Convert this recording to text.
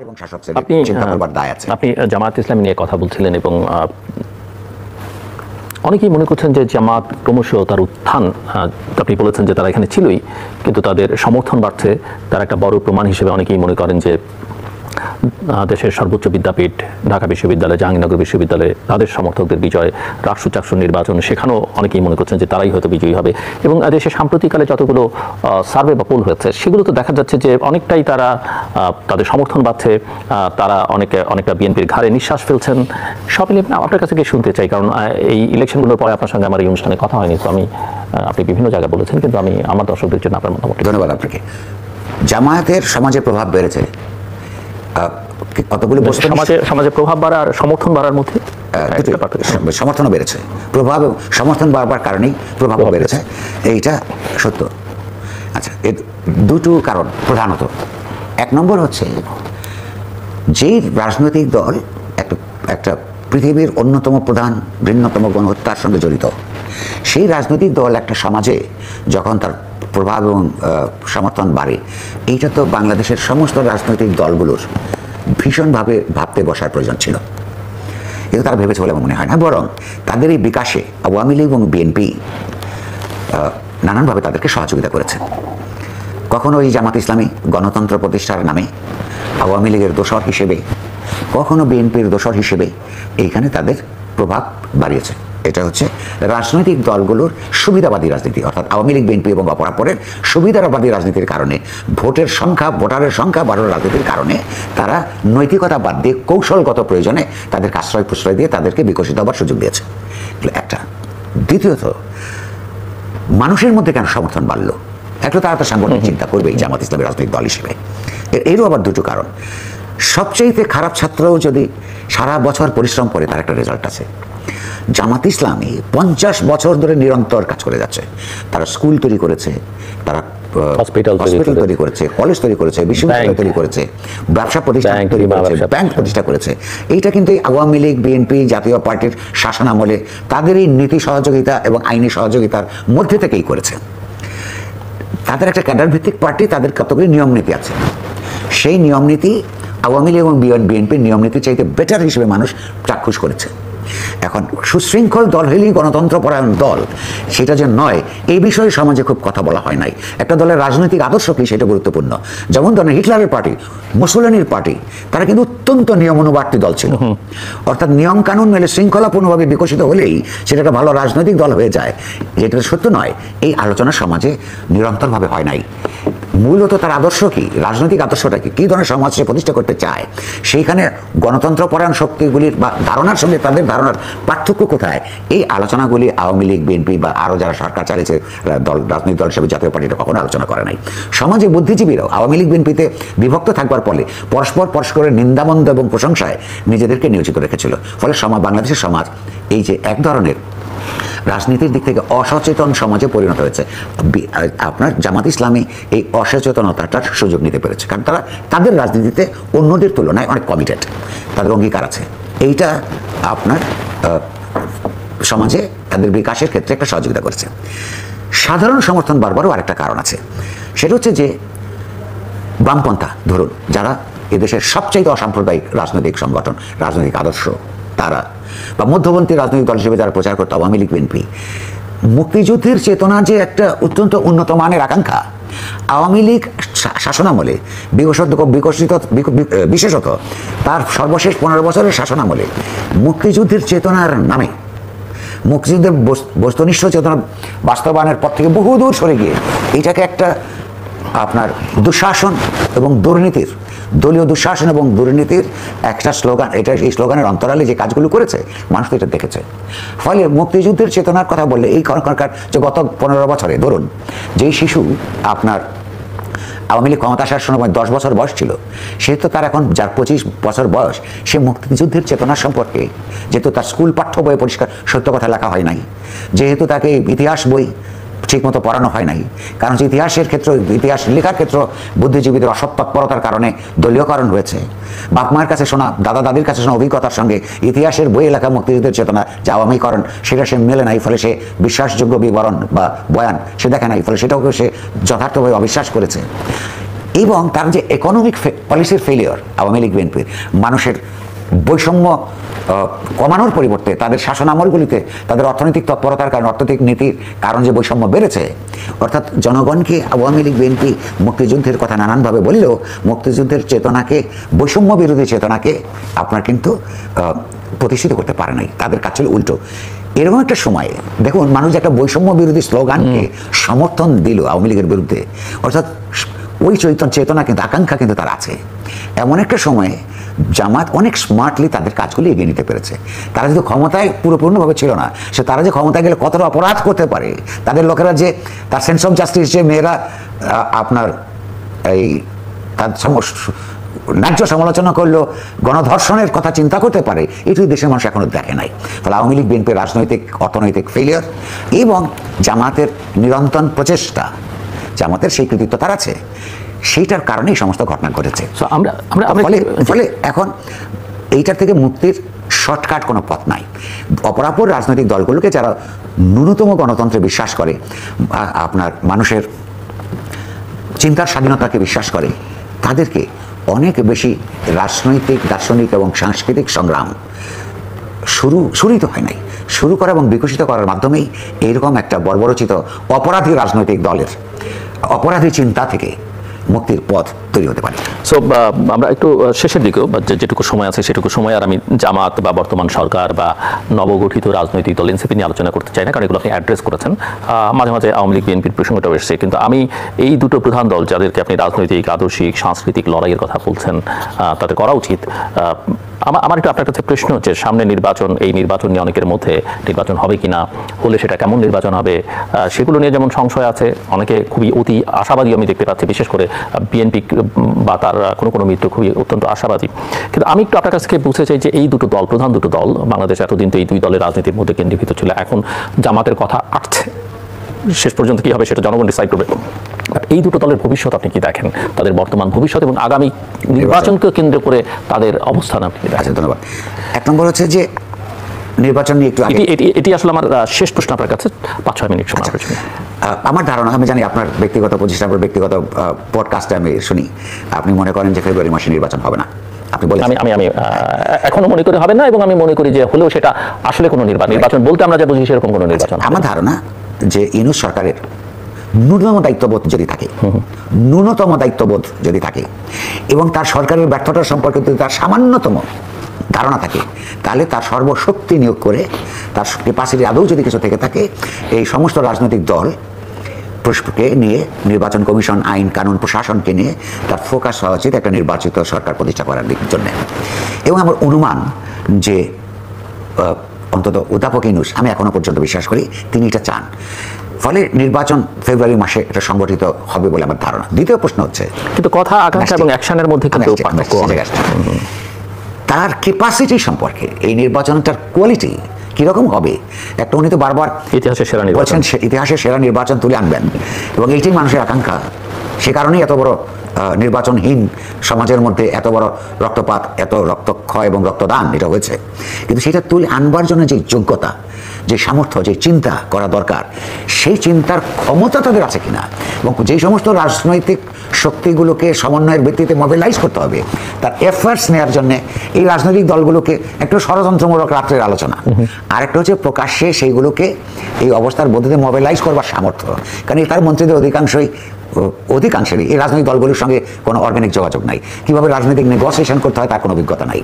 এবং শাসক শ্রেণীর চিন্তা করবার দায় আছে। আপনি জামায়াত ইসলামী নিয়ে কথা বলছিলেন এবং অনেকেই মনে করছেন যে জামাত ক্রমশ তার উত্থান, আপনি বলেছেন যে তারা এখানে ছিলই, কিন্তু তাদের সমর্থন বাড়ছে। তার একটা বড় প্রমাণ হিসেবে অনেকেই মনে করেন যে দেশের সর্বোচ্চ বিদ্যাপীঠ ঢাকা বিশ্ববিদ্যালয়, জাহাঙ্গীরনগর বিশ্ববিদ্যালয়ে তাদের সমর্থকদের বিজয়, রাষ্ট্র চাকসুর নির্বাচন, সেখানেও অনেকেই মনে করছেন যে তারাই হয়তো বিজয়ী হবে। এবং দেশের সাম্প্রতিককালে যতগুলো সার্ভে বা পোল হয়েছে সেগুলো তো দেখা যাচ্ছে যে অনেকটাই তারা তাদের সমর্থন পাচ্ছে, তারা অনেকটা বিএনপির ঘাড়ে নিঃশ্বাস ফেলছেন। সব মিলিয়ে আপনার কাছে গিয়ে শুনতে চাই, কারণ এই ইলেকশনগুলোর পরে আপনার সঙ্গে আমার এই অনুষ্ঠানে কথা হয়নি, তো আপনি বিভিন্ন জায়গায় বলেছেন, কিন্তু আমি আমার দর্শকদের জন্য আপনার মতামত। ধন্যবাদ আপনাকে। জামায়াতের সমাজে প্রভাব বেড়েছে, কতগুলো সমাজে প্রভাব বাড়ার সমর্থন বাড়ার মধ্যে সমর্থনও বেড়েছে, প্রভাব সমর্থন বাড়বার কারণেই প্রভাবও বেড়েছে, এইটা সত্য। আচ্ছা, এর দুটো কারণ প্রধানত। এক নম্বর হচ্ছে, যেই রাজনৈতিক দল একটা পৃথিবীর অন্যতম প্রধান বৃহত্তম গণহত্যার সঙ্গে জড়িত, সেই রাজনৈতিক দল একটা সমাজে যখন তার প্রভাব এবং সমর্থন বাড়ে, এইটা তো বাংলাদেশের সমস্ত রাজনৈতিক দলগুলোর ভীষণভাবে ভাবতে বসার প্রয়োজন ছিল। কিন্তু তারা ভেবেছে বলে আমার মনে হয় না, বরং তাদের এই বিকাশে আওয়ামী লীগ এবং বিএনপি নানানভাবে তাদেরকে সহযোগিতা করেছে। কখনো এই জামাত ইসলামী গণতন্ত্র প্রতিষ্ঠার নামে আওয়ামী লীগের দোসর হিসেবে, কখনো বিএনপির দোসর হিসেবে এইখানে তাদের প্রভাব বাড়িয়েছে। এটা হচ্ছে রাজনৈতিক দলগুলোর সুবিধাবাদী রাজনীতি, অর্থাৎ আওয়ামী লীগ, বিএনপি এবং অপরাপরের সুবিধাবাদী রাজনীতির কারণে, ভোটারের সংখ্যা বাড়ানোর রাজনীতির কারণে তারা নৈতিকতা বাদ দিয়ে কৌশলগত প্রয়োজনে তাদেরকে আশ্রয় প্রশ্রয় দিয়ে তাদেরকে বিকশিত হবার সুযোগ দিয়েছে। একটা। দ্বিতীয়ত, মানুষের মধ্যে কেন সমর্থন বাড়লো? একটা তারা তো সাংগঠনিক চিন্তা করবে এই জামাত ইসলামী রাজনৈতিক দল হিসেবে। এরও আবার দুটো কারণ। সবচেয়ে খারাপ ছাত্রও যদি সারা বছর পরিশ্রম করে, তার একটা রেজাল্ট আছে। জামাত ইসলামী 50 বছর ধরে নিরন্তর কাজ করে যাচ্ছে। তারা স্কুল তৈরি করেছে, তারা হসপিটাল তৈরি করেছে, কলেজ তৈরি করেছে, বিশ্ববিদ্যালয় তৈরি করেছে, ব্যবসা প্রতিষ্ঠান তৈরি করেছে, ব্যাংক প্রতিষ্ঠা করেছে। এইটা কিন্তু আওয়ামী লীগ, বিএনপি, জাতীয় পার্টির শাসনামলে তাদের এই নীতি সহযোগিতা এবং আইনি সহযোগিতার মধ্যে থেকেই করেছে। তাদের একটা ক্যাডার ভিত্তিক পার্টি, তাদের কতগুলি নিয়ম নীতি আছে। সেই নিয়ম নীতি আওয়ামী লীগ এবং বিএনপির নিয়ম নীতি চাইতে বেটার হিসেবে মানুষ চাক্ষুষ করেছে। এখন সুশৃঙ্খল দল হলেই গণতন্ত্রপরায়ণ দল, সেটা যে নয়, এই বিষয়ে সমাজে খুব কথা বলা হয় নাই। একটা দলের রাজনৈতিক আদর্শ কি, সেটা গুরুত্বপূর্ণ। যেমন ধরেন হিটলারের পার্টি, মুসোলিনির পার্টি, তারা কিন্তু অত্যন্ত নিয়মানুবর্তী দল ছিল। অর্থাৎ নিয়ম কানুন মেলে শৃঙ্খলাপূর্ণভাবে বিকশিত হলেই সেটা একটা ভালো রাজনৈতিক দল হয়ে যায়, যেটা সত্য নয়। এই আলোচনা সমাজে নিরন্তরভাবে হয় নাই। মূলত তার আদর্শ কি, রাজনৈতিক আদর্শটা কি, কী ধরনের সমাজ সে প্রতিষ্ঠা করতে চায়, সেইখানে গণতন্ত্রপরায়ণ শক্তিগুলির বা ধারণার সঙ্গে তাদের ধারণার পার্থক্য কোথায়, এই আলোচনাগুলি আওয়ামী লীগ, বিএনপি বা আরও যারা সরকার চালিয়েছে দল, রাজনৈতিক দল হিসেবে জাতীয় পার্টিটা কখনো আলোচনা করে নাই। সমাজে বুদ্ধিজীবীরাও আওয়ামী লীগ, বিএনপিতে বিভক্ত থাকবার ফলে পরস্পরের নিন্দামন্দ এবং প্রশংসায় নিজেদেরকে নিয়োজিত রেখেছিল। ফলে বাংলাদেশের সমাজ এই যে এক ধরনের রাজনীতির দিক থেকে অসচেতন সমাজে পরিণত হয়েছে, আপনার জামাত ইসলামী এই অসচেতনতাটার সুযোগ নিতে পেরেছে। কারণ তারা তাদের রাজনীতিতে অন্যদের তুলনায় অনেক কমিটেড, তাদের অঙ্গীকার আছে। এইটা আপনার সমাজে তাদের বিকাশের ক্ষেত্রে একটা সহযোগিতা করেছে। সাধারণ সমর্থন বারবারও আরেকটা কারণ আছে, সেটা হচ্ছে যে বামপন্থা, ধরুন যারা এদেশের সবচাইতে অসাম্প্রদায়িক রাজনৈতিক সংগঠন, রাজনৈতিক আদর্শ, তারা বা মধ্যপন্থী রাজনৈতিক দল হিসেবে যারা প্রচার করতো আওয়ামী লীগ, বিএনপি, মুক্তিযুদ্ধের চেতনা যে একটা অত্যন্ত উন্নত মানের আকাঙ্ক্ষা, আওয়ামী লীগ শাসনামলে বিশেষত তার সর্বশেষ 15 বছরের শাসনামলে মুক্তিযুদ্ধের চেতনার নামে, মুক্তিযুদ্ধের বস্তুনিষ্ঠ চেতনা বাস্তবায়নের পর থেকে বহুদূর সরে গিয়ে এটাকে একটা আপনার দুঃশাসন এবং দুর্নীতির, দলীয় দুঃশাসন এবং দুর্নীতির একটা স্লোগান, এটা এই স্লোগানের অন্তরালে যে কাজগুলো করেছে মানুষ তো এটা দেখেছে। ফলে মুক্তিযুদ্ধের চেতনার কথা বললে এই সরকার যে গত 15 বছরে ধরুন যেই শিশু আপনার আওয়ামী লীগ ক্ষমতা আসার সময় 10 বছর বয়স ছিল, সেহেতু তার এখন যার 25 বছর বয়স, সে মুক্তিযুদ্ধের চেতনা সম্পর্কে, যেহেতু তার স্কুল পাঠ্য বইয়ে পরিষ্কার সত্য কথা লেখা হয় নাই, যেহেতু তাকে ইতিহাস বই ঠিকমতো পড়ানো হয় নাই, কারণ ইতিহাসের ক্ষেত্রে, ইতিহাস লেখার ক্ষেত্রে বুদ্ধিজীবীদের অসৎ তৎপরতার কারণে দলীয়করণ হয়েছে। বাপ মায়ের কাছে শোনা, দাদা দাদির কাছে শোনা অভিজ্ঞতার সঙ্গে ইতিহাসের বইয়ে লেখা মুক্তিযুদ্ধের চেতনা যে আওয়ামীকরণ, সেটা সে মেলে নাই। ফলে সে বিশ্বাসযোগ্য বিবরণ বা বয়ান সে দেখে নাই, ফলে সেটাকে সে যথার্থভাবে অবিশ্বাস করেছে। এবং তার যে ইকোনমিক পলিসির ফেলিওর আওয়ামী লীগ বিএনপির, মানুষের বৈষম্য কমানোর পরিবর্তে তাদের শাসনামলগুলিতে তাদের অর্থনৈতিক তৎপরতার কারণে, অর্থনৈতিক নীতির কারণ যে বৈষম্য বেড়েছে, অর্থাৎ জনগণকে আওয়ামী লীগ বিএনপি মুক্তিযুদ্ধের কথা নানানভাবে বললেও মুক্তিযুদ্ধের চেতনাকে, বৈষম্য বিরোধী চেতনাকে আপনার কিন্তু প্রতিষ্ঠিত করতে পারে নাই। তাদের কাজ ছিল উল্টো। এরকম একটা সময়ে দেখুন, মানুষ একটা বৈষম্য বিরোধী স্লোগানকে সমর্থন দিল আওয়ামী লীগের বিরুদ্ধে, অর্থাৎ ওই চেতনা কিন্তু, আকাঙ্ক্ষা কিন্তু তার আছে। এমন একটা সময়ে জামাত অনেক স্মার্টলি তাদের কাজগুলি এগিয়ে নিতে পেরেছে। তারা যদি ক্ষমতায় পুরোপূর্ণভাবে ছিল না, সে তারা যে ক্ষমতায় গেলে কতটা অপরাধ করতে পারে, তাদের লোকেরা যে তার সেন্স অফ জাস্টিস, যে মেয়েরা আপনার এই তার ন্যায্য সমালোচনা করলো, গণধর্ষণের কথা চিন্তা করতে পারে, এটি দেশের মানুষ এখনো দেখে নাই। তাহলে আওয়ামী লীগ বিএনপির রাজনৈতিক অর্থনৈতিক ফেলিয়ার এবং জামাতের নিরন্তর প্রচেষ্টা, জামাতের সেই কৃতিত্ব তার আছে, সেইটার কারণেই সমস্ত ঘটনা ঘটেছে। ফলে এখন এইটার থেকে মুক্তির শর্টকাট কোনো পথ নাই। অপরাপর রাজনৈতিক দলগুলোকে যারা ন্যূনতম গণতন্ত্রে বিশ্বাস করে, আপনার মানুষের চিন্তার স্বাধীনতাকে বিশ্বাস করে, তাদেরকে অনেক বেশি রাজনৈতিক, দার্শনিক এবং সাংস্কৃতিক সংগ্রাম শুরুই তো হয় নাই, শুরু করা এবং বিকশিত করার মাধ্যমেই এইরকম একটা বর্বরচিত অপরাধী রাজনৈতিক দলের অপরাধী চিন্তা থেকে মুক্তির পথ তৈরি হতে পারে। সো আমরা একটু শেষের দিকেও যেটুকু সময় আছে সেটুকু সময় আর আমি জামাত বা বর্তমান সরকার বা নবগঠিত রাজনৈতিক দল এনসিপি নিয়ে আলোচনা করতে চাই না, কারণ এগুলো আপনি অ্যাড্রেস করেছেন। মাঝে মাঝে আওয়ামী লীগ বিএনপির প্রসঙ্গটাও এসেছে, কিন্তু আমি এই দুটো প্রধান দল যাদেরকে আপনি রাজনৈতিক, আদর্শিক, সাংস্কৃতিক লড়াইয়ের কথা বলছেন, তাদের করা উচিত। আমার একটু আপনার কাছে প্রশ্ন হচ্ছে, সামনে নির্বাচন, এই নির্বাচন নিয়ে অনেকের মধ্যে নির্বাচন হবে কিনা, হলে সেটা কেমন নির্বাচন হবে, সেগুলো নিয়ে যেমন সংশয় আছে, অনেকে খুবই অতি আশাবাদী আমি দেখতে পাচ্ছি, বিশেষ করে বিএনপি বা তার কোনো মিত্র খুবই অত্যন্ত আশাবাদী। কিন্তু আমি একটু আপনার কাছ থেকে বুঝতে চাই যে এই দুটো দল, প্রধান দুটো দল, বাংলাদেশ এতদিন তো এই দুই দলের রাজনীতির মধ্যে কেন্দ্রীভূত ছিল, এখন জামাতের কথা আসছে, শেষ পর্যন্ত কি হবে সেটা জনগণ ডিসাইড করবে। এই দুটো দলের ভবিষ্যৎ আপনি কি দেখেন, তাদের বর্তমান ভবিষ্যৎ এবং আগামী নির্বাচনকে কেন্দ্র করে তাদের অবস্থান আপনি দেখেন? ধন্যবাদ। এক নম্বর হচ্ছে যে নির্বাচন নিয়ে একটু এটি আসলে আমার শেষ প্রশ্ন আপনার কাছে, 5-6 মিনিট সময়। আমার ধারণা, আমি জানি আপনার ব্যক্তিগত প্রচেষ্টা, ব্যক্তিগত পডকাস্টে আমি শুনি, আপনি মনে করেন যে ফেব্রুয়ারি মাসে নির্বাচন হবে না। আপনি বলেন আমি এখনো মনে করি হবে না, এবং আমি মনে করি যে হলেও সেটা আসলে কোনো নির্বাচন বলতে আমরা যা বুঝি সেরকম কোনো নির্বাচন। আমার ধারণা যে ইউনূস সরকারের ন্যূনতম দায়িত্ববোধ যদি থাকে, ন্যূনতম দায়িত্ববোধ যদি থাকে এবং তার সরকারের ব্যর্থতা সম্পর্কে যদি তার সামান্যতম ধারণা থাকে, তাহলে তার সর্বশক্তি নিয়োগ করে, তার ক্যাপাসিটি আদৌ যদি কিছু থেকে থাকে, এই সমস্ত রাজনৈতিক দল কে নিয়ে, নির্বাচন কমিশন, আইন কানুন, প্রশাসনকে নিয়ে তার ফোকাস হওয়া উচিত একটা নির্বাচিত সরকার প্রতিষ্ঠা করার জন্য। এবং আমার অনুমান যে অন্তত অধ্যাপক ইউনূস, আমি এখনো পর্যন্ত বিশ্বাস করি তিনি এটা চান। ফলে নির্বাচন ফেব্রুয়ারি মাসে এটা সংগঠিত হবে বলে আমার ধারণা। দ্বিতীয় প্রশ্ন হচ্ছে, কিন্তু কথা, আকাঙ্ক্ষা এবং অ্যাকশনের মধ্যে কিন্তু তার ক্যাপাসিটি সম্পর্কে, এই নির্বাচনটার কোয়ালিটি কিরকম হবে। একটা উনি তো বারবার ইতিহাসের সেরা বলছেন ইতিহাসের সেরা নির্বাচন তুলে আনবেন, এবং এইটাই মানুষের আকাঙ্ক্ষা। সে কারণেই এত বড় নির্বাচনহীন সমাজের মধ্যে এত বড় রক্তপাত, এত রক্তক্ষয় এবং রক্তদান এটা হয়েছে। কিন্তু সেটা তুলে আনবার জন্য যে যোগ্যতা, যে সামর্থ্য, যে চিন্তা করা দরকার, সেই চিন্তার ক্ষমতা তাদের আছে কিনা, এবং যেই সমস্ত রাজনৈতিক শক্তিগুলোকে সমন্বয়ের ভিত্তিতে মোবিলাইজ করতে হবে, তার এফার্টস নেওয়ার জন্য এই রাজনৈতিক দলগুলোকে একটু ষড়যন্ত্রমূলক রাত্রের আলোচনা, আর একটা হচ্ছে প্রকাশ্যে সেইগুলোকে এই অবস্থার মধ্যে মোবিলাইজ করবার সামর্থ্য। কারণ তার মন্ত্রীদের অধিকাংশেরই এই রাজনৈতিক দলগুলোর সঙ্গে কোনো অর্গানিক যোগাযোগ নাই, কীভাবে রাজনৈতিক নেগোসিয়েশন করতে হয় তার কোনো অভিজ্ঞতা নাই।